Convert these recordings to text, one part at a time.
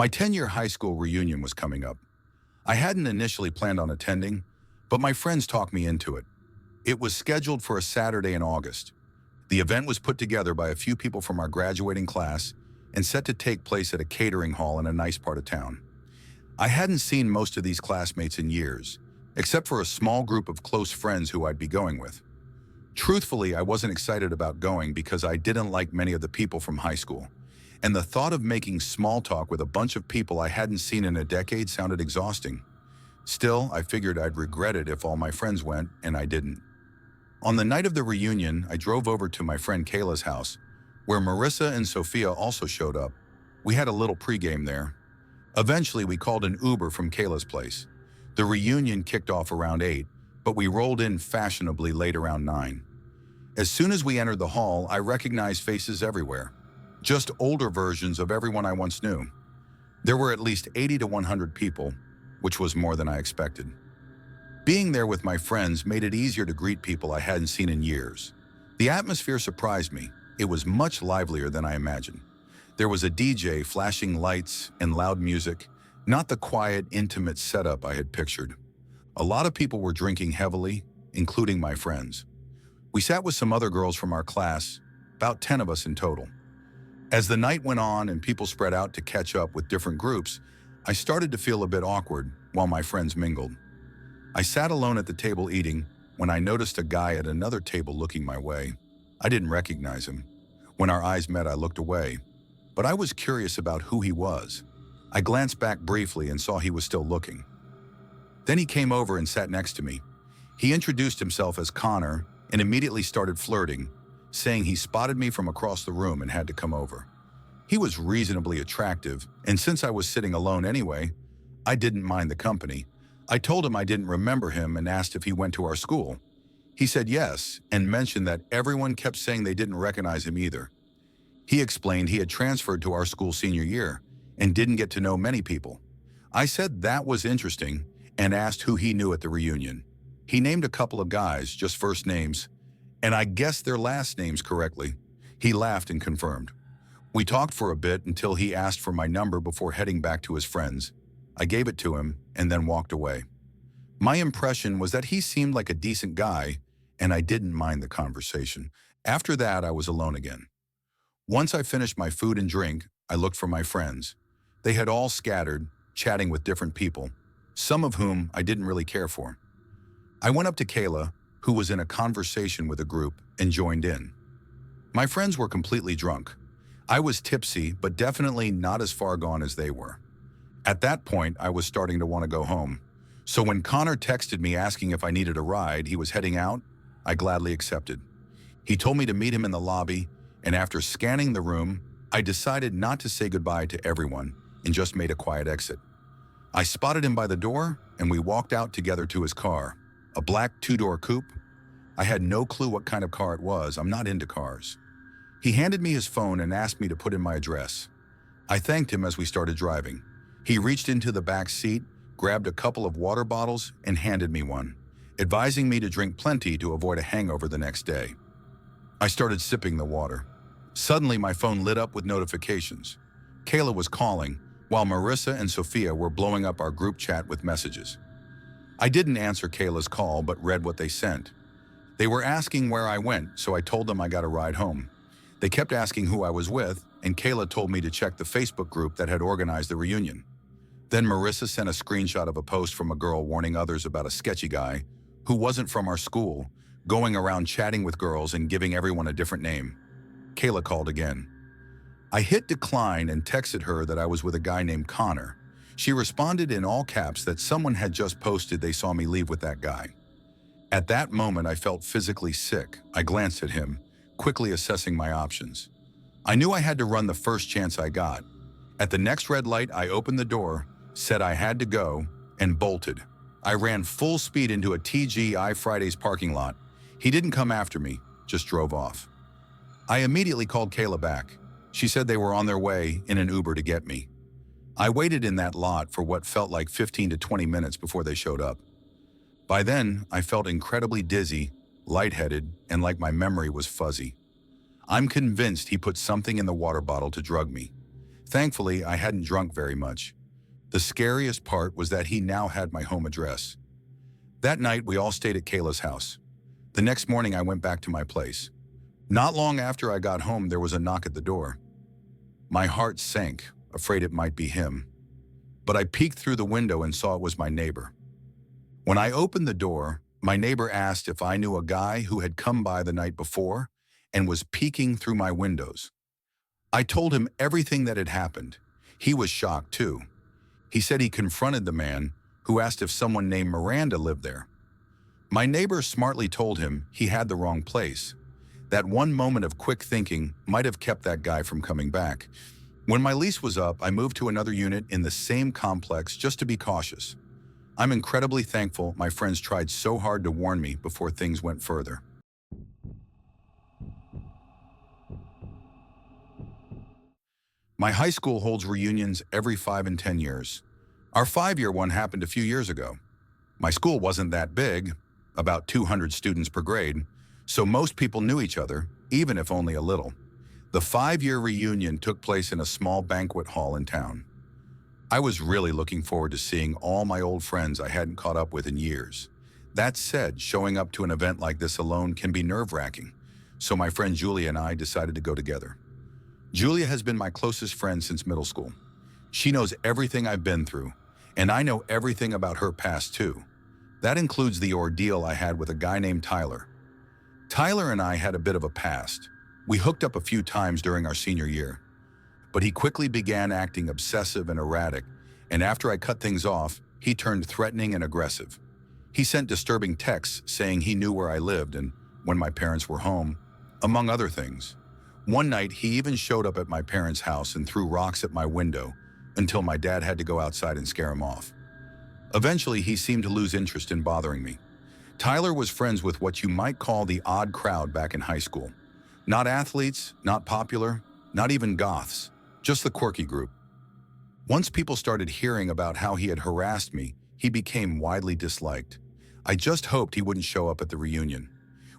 My 10-year high school reunion was coming up. I hadn't initially planned on attending, but my friends talked me into it. It was scheduled for a Saturday in August. The event was put together by a few people from our graduating class and set to take place at a catering hall in a nice part of town. I hadn't seen most of these classmates in years, except for a small group of close friends who I'd be going with. Truthfully, I wasn't excited about going because I didn't like many of the people from high school, and the thought of making small talk with a bunch of people I hadn't seen in a decade sounded exhausting. Still, I figured I'd regret it if all my friends went, and I didn't. On the night of the reunion, I drove over to my friend Kayla's house, where Marissa and Sophia also showed up. We had a little pregame there. Eventually, we called an Uber from Kayla's place. The reunion kicked off around 8, but we rolled in fashionably late around 9. As soon as we entered the hall, I recognized faces everywhere. Just older versions of everyone I once knew. There were at least 80 to 100 people, which was more than I expected. Being there with my friends made it easier to greet people I hadn't seen in years. The atmosphere surprised me. It was much livelier than I imagined. There was a DJ flashing lights and loud music, not the quiet, intimate setup I had pictured. A lot of people were drinking heavily, including my friends. We sat with some other girls from our class, about 10 of us in total. As the night went on and people spread out to catch up with different groups, I started to feel a bit awkward while my friends mingled. I sat alone at the table eating when I noticed a guy at another table looking my way. I didn't recognize him. When our eyes met, I looked away, but I was curious about who he was. I glanced back briefly and saw he was still looking. Then he came over and sat next to me. He introduced himself as Connor and immediately started flirting, saying he spotted me from across the room and had to come over. He was reasonably attractive, and since I was sitting alone anyway, I didn't mind the company. I told him I didn't remember him and asked if he went to our school. He said yes, and mentioned that everyone kept saying they didn't recognize him either. He explained he had transferred to our school senior year and didn't get to know many people. I said that was interesting and asked who he knew at the reunion. He named a couple of guys, just first names, and I guessed their last names correctly. He laughed and confirmed. We talked for a bit until he asked for my number before heading back to his friends. I gave it to him and then walked away. My impression was that he seemed like a decent guy, and I didn't mind the conversation. After that, I was alone again. Once I finished my food and drink, I looked for my friends. They had all scattered, chatting with different people, some of whom I didn't really care for. I went up to Kayla, who was in a conversation with a group, and joined in. My friends were completely drunk. I was tipsy, but definitely not as far gone as they were. At that point, I was starting to want to go home. So when Connor texted me asking if I needed a ride, he was heading out, I gladly accepted. He told me to meet him in the lobby, and after scanning the room, I decided not to say goodbye to everyone and just made a quiet exit. I spotted him by the door, and we walked out together to his car, a black two-door coupe. I had no clue what kind of car it was. I'm not into cars. He handed me his phone and asked me to put in my address. I thanked him as we started driving. He reached into the back seat, grabbed a couple of water bottles, and handed me one, advising me to drink plenty to avoid a hangover the next day. I started sipping the water. Suddenly, my phone lit up with notifications. Kayla was calling, while Marissa and Sophia were blowing up our group chat with messages. I didn't answer Kayla's call, but read what they sent. They were asking where I went, so I told them I got a ride home. They kept asking who I was with, and Kayla told me to check the Facebook group that had organized the reunion. Then Marissa sent a screenshot of a post from a girl warning others about a sketchy guy who wasn't from our school, going around chatting with girls and giving everyone a different name. Kayla called again. I hit decline and texted her that I was with a guy named Connor. She responded in all caps that someone had just posted they saw me leave with that guy. At that moment, I felt physically sick. I glanced at him, quickly assessing my options. I knew I had to run the first chance I got. At the next red light, I opened the door, said I had to go, and bolted. I ran full speed into a TGI Fridays parking lot. He didn't come after me, just drove off. I immediately called Kayla back. She said they were on their way in an Uber to get me. I waited in that lot for what felt like 15 to 20 minutes before they showed up. By then, I felt incredibly dizzy, lightheaded, and like my memory was fuzzy. I'm convinced he put something in the water bottle to drug me. Thankfully, I hadn't drunk very much. The scariest part was that he now had my home address. That night, we all stayed at Kayla's house. The next morning, I went back to my place. Not long after I got home, there was a knock at the door. My heart sank, afraid it might be him. But I peeked through the window and saw it was my neighbor. When I opened the door, my neighbor asked if I knew a guy who had come by the night before and was peeking through my windows. I told him everything that had happened. He was shocked too. He said he confronted the man, who asked if someone named Miranda lived there. My neighbor smartly told him he had the wrong place. That one moment of quick thinking might have kept that guy from coming back. When my lease was up, I moved to another unit in the same complex just to be cautious. I'm incredibly thankful my friends tried so hard to warn me before things went further. My high school holds reunions every 5 and 10 years. Our 5-year one happened a few years ago. My school wasn't that big, about 200 students per grade, so most people knew each other, even if only a little. The 5-year reunion took place in a small banquet hall in town. I was really looking forward to seeing all my old friends I hadn't caught up with in years. That said, showing up to an event like this alone can be nerve-wracking, so my friend Julia and I decided to go together. Julia has been my closest friend since middle school. She knows everything I've been through, and I know everything about her past too. That includes the ordeal I had with a guy named Tyler. Tyler and I had a bit of a past. We hooked up a few times during our senior year, but he quickly began acting obsessive and erratic, and after I cut things off, he turned threatening and aggressive. He sent disturbing texts saying he knew where I lived and when my parents were home, among other things. One night, he even showed up at my parents' house and threw rocks at my window until my dad had to go outside and scare him off. Eventually, he seemed to lose interest in bothering me. Tyler was friends with what you might call the odd crowd back in high school. Not athletes, not popular, not even goths, just the quirky group. Once people started hearing about how he had harassed me, he became widely disliked. I just hoped he wouldn't show up at the reunion.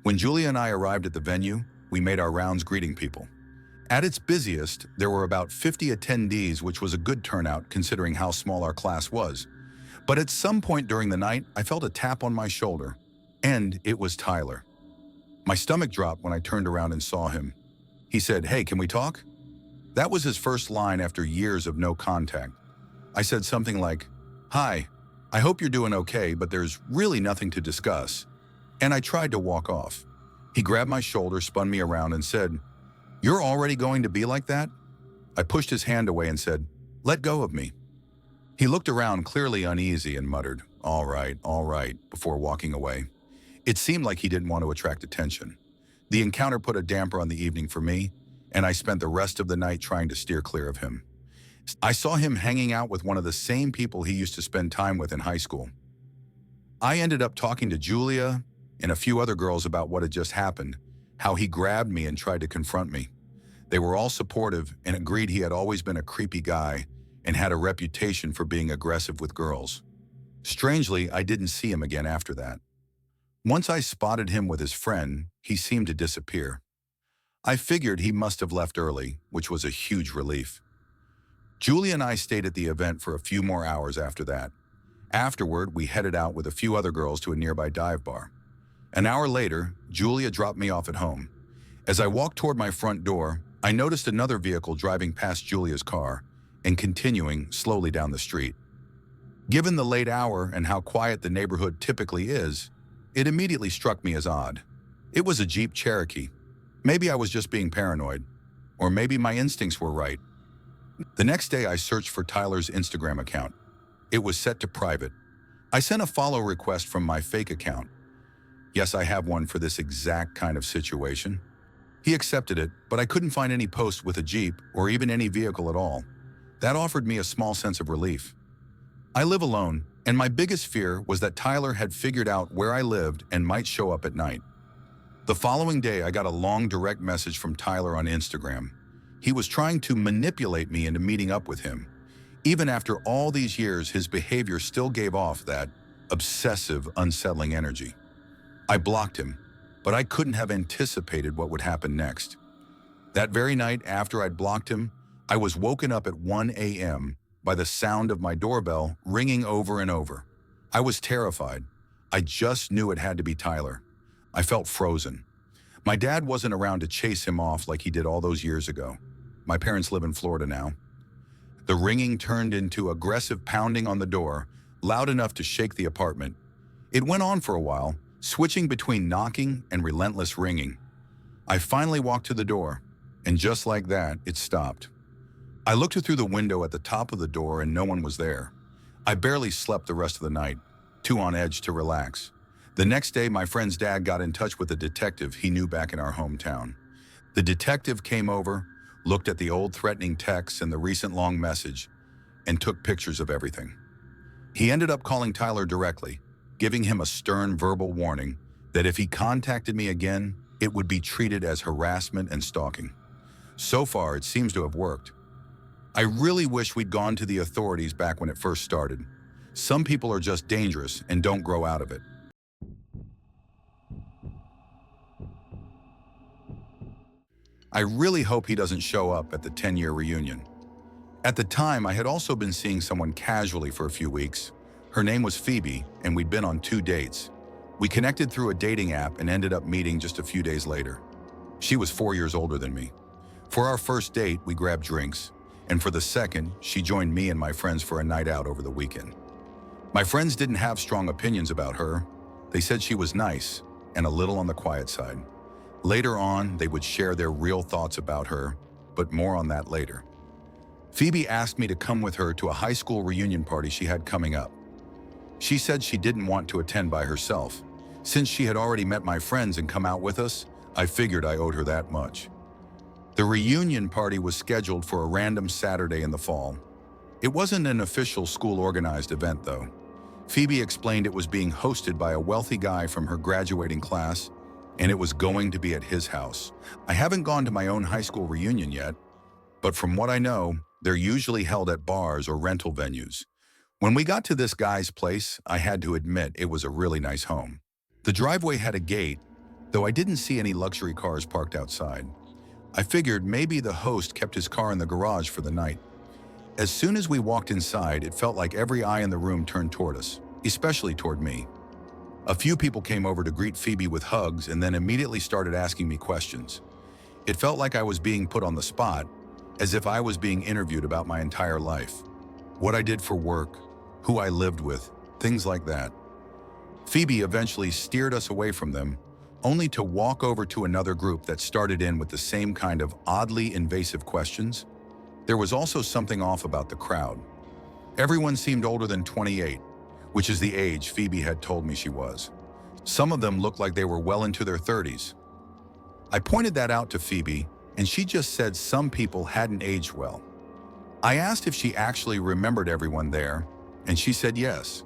When Julia and I arrived at the venue, we made our rounds greeting people. At its busiest, there were about 50 attendees, which was a good turnout considering how small our class was. But at some point during the night, I felt a tap on my shoulder, and it was Tyler. My stomach dropped when I turned around and saw him. He said, "Hey, can we talk?" That was his first line after years of no contact. I said something like, "Hi, I hope you're doing okay, but there's really nothing to discuss." And I tried to walk off. He grabbed my shoulder, spun me around, and said, "You're already going to be like that?" I pushed his hand away and said, "Let go of me." He looked around, clearly uneasy, and muttered, all right," before walking away. It seemed like he didn't want to attract attention. The encounter put a damper on the evening for me, and I spent the rest of the night trying to steer clear of him. I saw him hanging out with one of the same people he used to spend time with in high school. I ended up talking to Julia and a few other girls about what had just happened, how he grabbed me and tried to confront me. They were all supportive and agreed he had always been a creepy guy and had a reputation for being aggressive with girls. Strangely, I didn't see him again after that. Once I spotted him with his friend, he seemed to disappear. I figured he must have left early, which was a huge relief. Julia and I stayed at the event for a few more hours after that. Afterward, we headed out with a few other girls to a nearby dive bar. An hour later, Julia dropped me off at home. As I walked toward my front door, I noticed another vehicle driving past Julia's car and continuing slowly down the street. Given the late hour and how quiet the neighborhood typically is, it immediately struck me as odd. It was a Jeep Cherokee. Maybe I was just being paranoid, or maybe my instincts were right. The next day, I searched for Tyler's Instagram account. It was set to private. I sent a follow request from my fake account. Yes, I have one for this exact kind of situation. He accepted it, but I couldn't find any post with a Jeep or even any vehicle at all. That offered me a small sense of relief. I live alone, and my biggest fear was that Tyler had figured out where I lived and might show up at night. The following day, I got a long direct message from Tyler on Instagram. He was trying to manipulate me into meeting up with him. Even after all these years, his behavior still gave off that obsessive, unsettling energy. I blocked him, but I couldn't have anticipated what would happen next. That very night after I'd blocked him, I was woken up at 1 a.m. by the sound of my doorbell ringing over and over. I was terrified. I just knew it had to be Tyler. I felt frozen. My dad wasn't around to chase him off like he did all those years ago. My parents live in Florida now. The ringing turned into aggressive pounding on the door, loud enough to shake the apartment. It went on for a while, switching between knocking and relentless ringing. I finally walked to the door, and just like that, it stopped. I looked through the window at the top of the door and no one was there. I barely slept the rest of the night, too on edge to relax. The next day, my friend's dad got in touch with a detective he knew back in our hometown. The detective came over, looked at the old threatening texts and the recent long message, and took pictures of everything. He ended up calling Tyler directly, giving him a stern verbal warning that if he contacted me again, it would be treated as harassment and stalking. So far, it seems to have worked. I really wish we'd gone to the authorities back when it first started. Some people are just dangerous and don't grow out of it. I really hope he doesn't show up at the 10-year reunion. At the time, I had also been seeing someone casually for a few weeks. Her name was Phoebe, and we'd been on 2 dates. We connected through a dating app and ended up meeting just a few days later. She was 4 years older than me. For our first date, we grabbed drinks, and for the second, she joined me and my friends for a night out over the weekend. My friends didn't have strong opinions about her. They said she was nice and a little on the quiet side. Later on, they would share their real thoughts about her, but more on that later. Phoebe asked me to come with her to a high school reunion party she had coming up. She said she didn't want to attend by herself. Since she had already met my friends and come out with us, I figured I owed her that much. The reunion party was scheduled for a random Saturday in the fall. It wasn't an official school-organized event, though. Phoebe explained it was being hosted by a wealthy guy from her graduating class, and it was going to be at his house. I haven't gone to my own high school reunion yet, but from what I know, they're usually held at bars or rental venues. When we got to this guy's place, I had to admit it was a really nice home. The driveway had a gate, though I didn't see any luxury cars parked outside. I figured maybe the host kept his car in the garage for the night. As soon as we walked inside, it felt like every eye in the room turned toward us, especially toward me. A few people came over to greet Phoebe with hugs and then immediately started asking me questions. It felt like I was being put on the spot, as if I was being interviewed about my entire life. What I did for work, who I lived with, things like that. Phoebe eventually steered us away from them, only to walk over to another group that started in with the same kind of oddly invasive questions. There was also something off about the crowd. Everyone seemed older than 28, which is the age Phoebe had told me she was. Some of them looked like they were well into their 30s. I pointed that out to Phoebe, and she just said some people hadn't aged well. I asked if she actually remembered everyone there, and she said yes.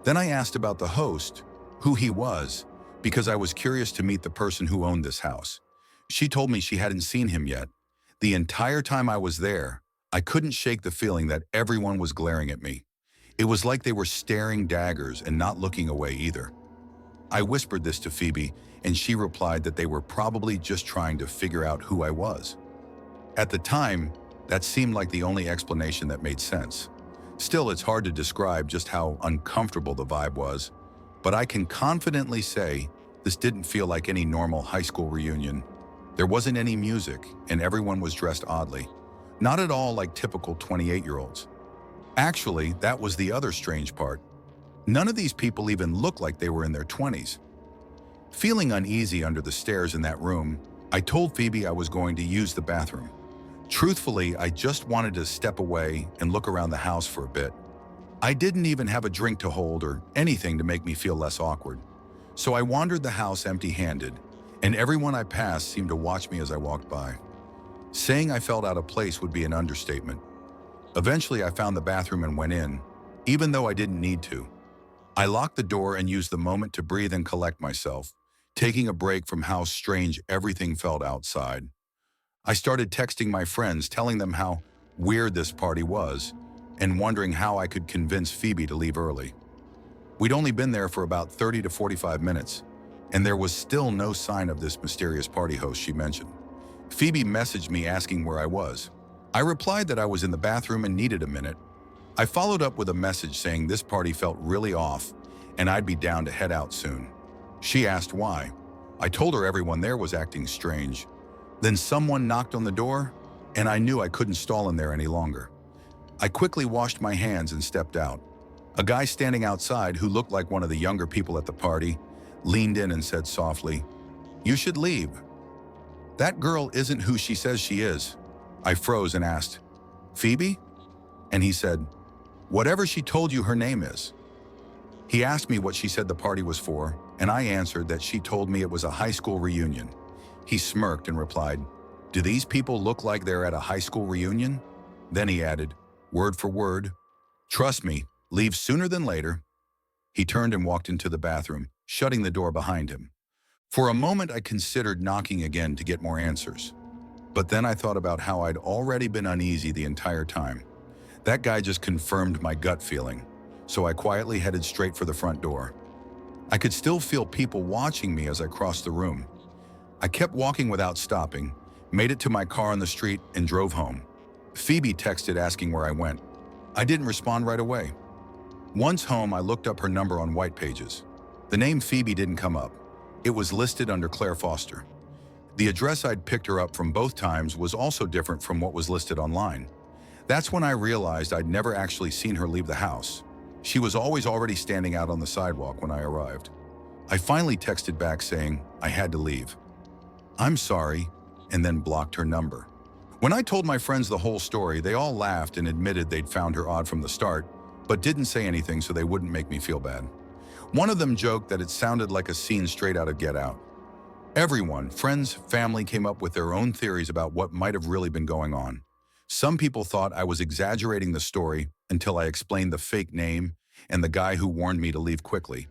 Then I asked about the host, who he was, because I was curious to meet the person who owned this house. She told me she hadn't seen him yet. The entire time I was there, I couldn't shake the feeling that everyone was glaring at me. It was like they were staring daggers and not looking away either. I whispered this to Phoebe, and she replied that they were probably just trying to figure out who I was. At the time, that seemed like the only explanation that made sense. Still, it's hard to describe just how uncomfortable the vibe was, but I can confidently say this didn't feel like any normal high school reunion. There wasn't any music, and everyone was dressed oddly. Not at all like typical 28-year-olds. Actually, that was the other strange part. None of these people even looked like they were in their 20s. Feeling uneasy under the stairs in that room, I told Phoebe I was going to use the bathroom. Truthfully, I just wanted to step away and look around the house for a bit. I didn't even have a drink to hold or anything to make me feel less awkward. So I wandered the house empty-handed, and everyone I passed seemed to watch me as I walked by. Saying I felt out of place would be an understatement. Eventually, I found the bathroom and went in, even though I didn't need to. I locked the door and used the moment to breathe and collect myself, taking a break from how strange everything felt outside. I started texting my friends, telling them how weird this party was, and wondering how I could convince Phoebe to leave early. We'd only been there for about 30 to 45 minutes, and there was still no sign of this mysterious party host she mentioned. Phoebe messaged me asking where I was. I replied that I was in the bathroom and needed a minute. I followed up with a message saying this party felt really off and I'd be down to head out soon. She asked why. I told her everyone there was acting strange. Then someone knocked on the door, and I knew I couldn't stall in there any longer. I quickly washed my hands and stepped out. A guy standing outside who looked like one of the younger people at the party leaned in and said softly, "You should leave. That girl isn't who she says she is." I froze and asked, "Phoebe?" And he said, "Whatever she told you her name is." He asked me what she said the party was for, and I answered that she told me it was a high school reunion. He smirked and replied, "Do these people look like they're at a high school reunion?" Then he added, word for word, "Trust me, leave sooner than later." He turned and walked into the bathroom, shutting the door behind him. For a moment, I considered knocking again to get more answers. But then I thought about how I'd already been uneasy the entire time. That guy just confirmed my gut feeling, so I quietly headed straight for the front door. I could still feel people watching me as I crossed the room. I kept walking without stopping, made it to my car on the street, and drove home. Phoebe texted asking where I went. I didn't respond right away. Once home, I looked up her number on White Pages. The name Phoebe didn't come up. It was listed under Claire Foster. The address I'd picked her up from both times was also different from what was listed online. That's when I realized I'd never actually seen her leave the house. She was always already standing out on the sidewalk when I arrived. I finally texted back saying I had to leave. "I'm sorry," and then blocked her number. When I told my friends the whole story, they all laughed and admitted they'd found her odd from the start, but didn't say anything so they wouldn't make me feel bad. One of them joked that it sounded like a scene straight out of Get Out. Everyone, friends, family, came up with their own theories about what might have really been going on. Some people thought I was exaggerating the story until I explained the fake name and the guy who warned me to leave quickly.